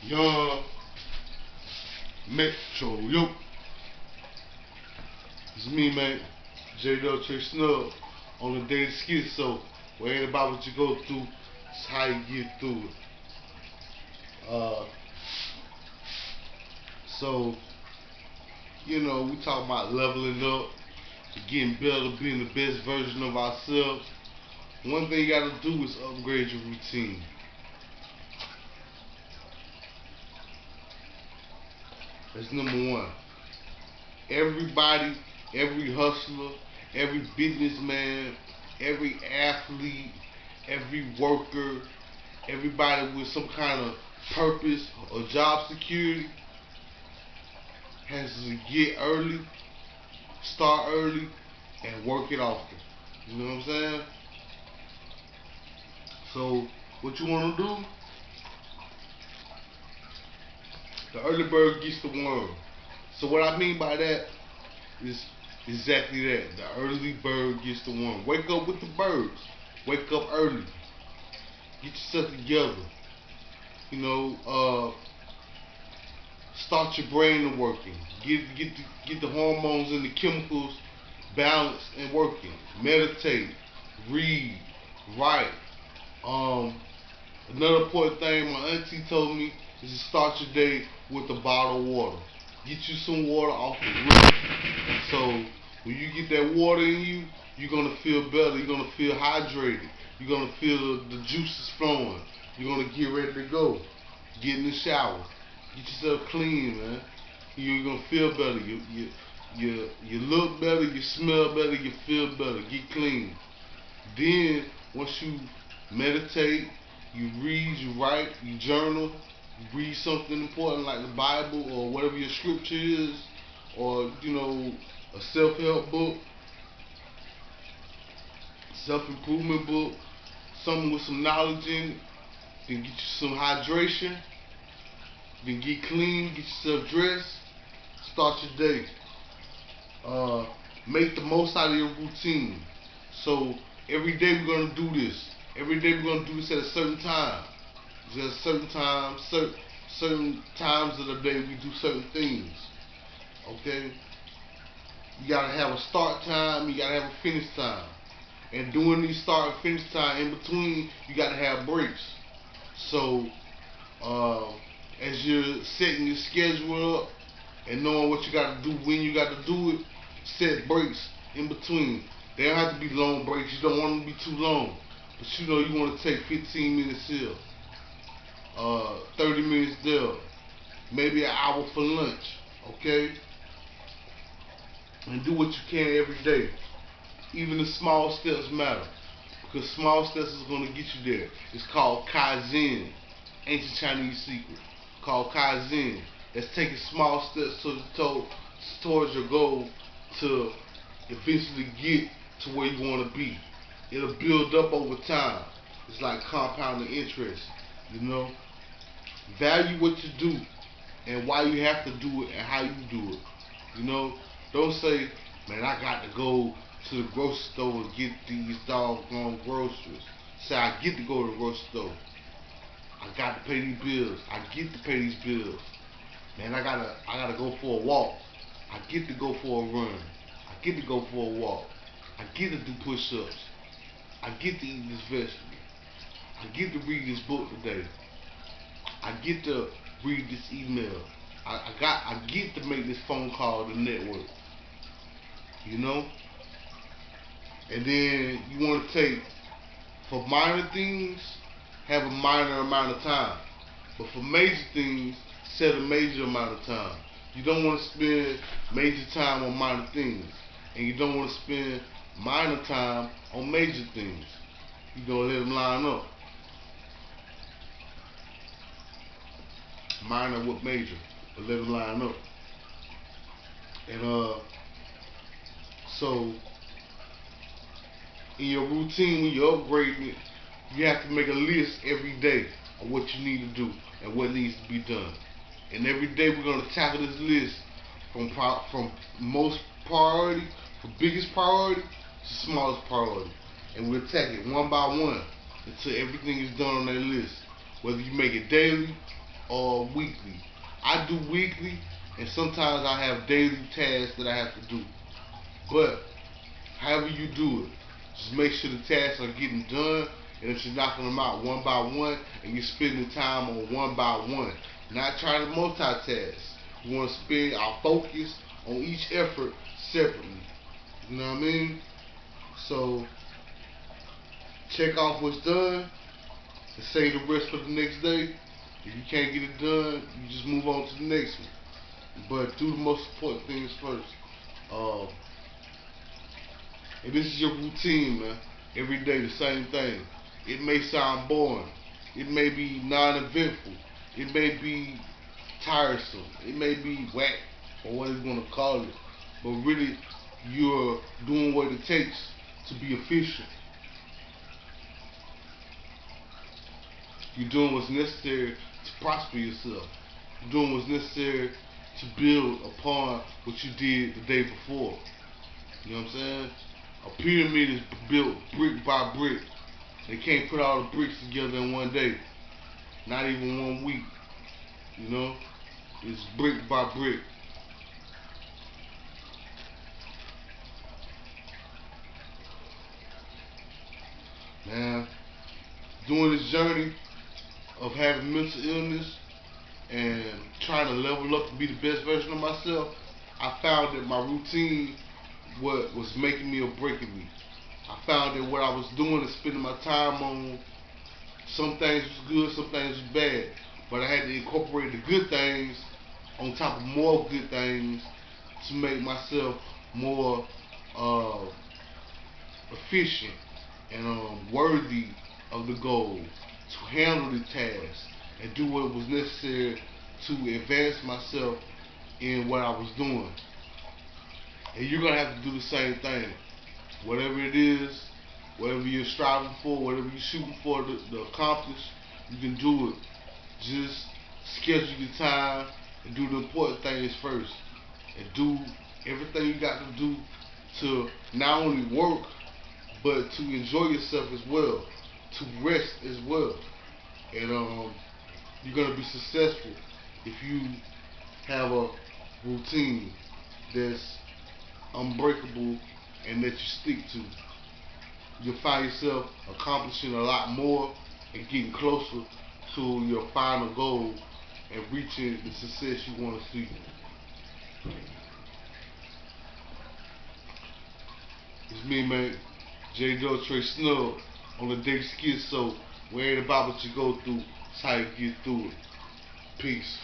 Young Metro, yo. It's me, man. jdubtresnub on the Daily Skitzo, where ain't about what you go through, it's how you get through it. Uh, so, we talk about leveling up, getting better, being the best version of ourselves. One thing you gotta do is upgrade your routine. That's number one. Everybody, every hustler, every businessman, every athlete, every worker, everybody with some kind of purpose or job security has to get early, start early, and work it often. You know what I'm saying? So, what you want to do? The early bird gets the worm. So, what I mean by that is exactly that. The early bird gets the worm. Wake up with the birds. Wake up early. Get yourself together. You know, start your brain working. Get the hormones and the chemicals balanced and working. Meditate, read, write. Another important thing my auntie told me is to start your day with a bottle of water. Get you some water off the roof. So when you get that water in you, you're gonna feel better. You're gonna feel hydrated. You're gonna feel the juices flowing. You're gonna get ready to go. Get in the shower. Get yourself clean, man. You're gonna feel better. You look better. You smell better. You feel better. Get clean. Then once you meditate, you read, you write, you journal, you read something important like the Bible or whatever your scripture is, or a self-help book, self-improvement book, something with some knowledge in it. Then get you some hydration. Then get clean, get yourself dressed, start your day. Make the most out of your routine. So every day we're gonna do this. Every day we're gonna do this at a certain time. Just certain times, certain times of the day we do certain things. Okay? You gotta have a start time, you gotta have a finish time. And during these start and finish time, in between, you gotta have breaks. So as you're setting your schedule up and knowing what you gotta do, when you gotta do it, set breaks in between. They don't have to be long breaks. You don't want them to be too long. But you want to take 15 minutes here, 30 minutes there, maybe an hour for lunch, okay? And do what you can every day. Even the small steps matter. Because small steps is going to get you there. It's called Kaizen, ancient Chinese secret. Called Kaizen. That's taking small steps towards your goal to eventually get to where you want to be. It'll build up over time. It's like compounding interest, Value what you do and why you have to do it and how you do it. Don't say, man, I got to go to the grocery store and get these doggone groceries. Say, I get to go to the grocery store. I got to pay these bills. I get to pay these bills. Man, I gotta go for a walk. I get to go for a run. I get to go for a walk. I get to do push-ups. I get to eat this vegetable. I get to read this book today. I get to read this email. I get to make this phone call to network. And then you want to take, for minor things, have a minor amount of time. But for major things, set a major amount of time. You don't want to spend major time on minor things. And you don't want to spend minor time on major things. You're going to let them line up. Minor with major, but let them line up. And so in your routine, when you're upgrading it, you have to make a list every day of what you need to do and what needs to be done. And every day we're going to tackle this list from most priority, from biggest priority to smallest priority. And we'll attack it one by one until everything is done on that list. Whether you make it daily weekly. I do weekly, and sometimes I have daily tasks that I have to do. But however you do it, just make sure the tasks are getting done, and if you're knocking them out one by one, and you're spending time on one by one, not trying to multitask. We want to spend our focus on each effort separately. You know what I mean? So check off what's done and save the rest for the next day. If you can't get it done, you just move on to the next one. But do the most important things first. And this is your routine, man. Every day the same thing. It may sound boring. It may be non-eventful. It may be tiresome. It may be whack, or what you want to call it. But really, you're doing what it takes to be efficient. You're doing what's necessary to prosper yourself. You're doing what's necessary to build upon what you did the day before. You know what I'm saying? A pyramid is built brick by brick. They can't put all the bricks together in one day. Not even 1 week. You know? It's brick by brick. Man, doing this journey of having mental illness and trying to level up to be the best version of myself, I found that my routine what was making me or breaking me. I found that what I was doing and spending my time on, some things was good, some things was bad. But I had to incorporate the good things on top of more good things to make myself more efficient and worthy of the goal, to handle the task and do what was necessary to advance myself in what I was doing. And you're going to have to do the same thing. Whatever it is, whatever you're striving for, whatever you're shooting for to accomplish, you can do it. Just schedule your time and do the important things first. And do everything you got to do to not only work, but to enjoy yourself as well, to rest as well. And you're going to be successful if you have a routine that's unbreakable and that you stick to. You'll find yourself accomplishing a lot more and getting closer to your final goal and reaching the success you want to see. It's me, man, jdubtresnub on the Daily Skitzo, where ain't about what you go through, it's how you get through it. Peace.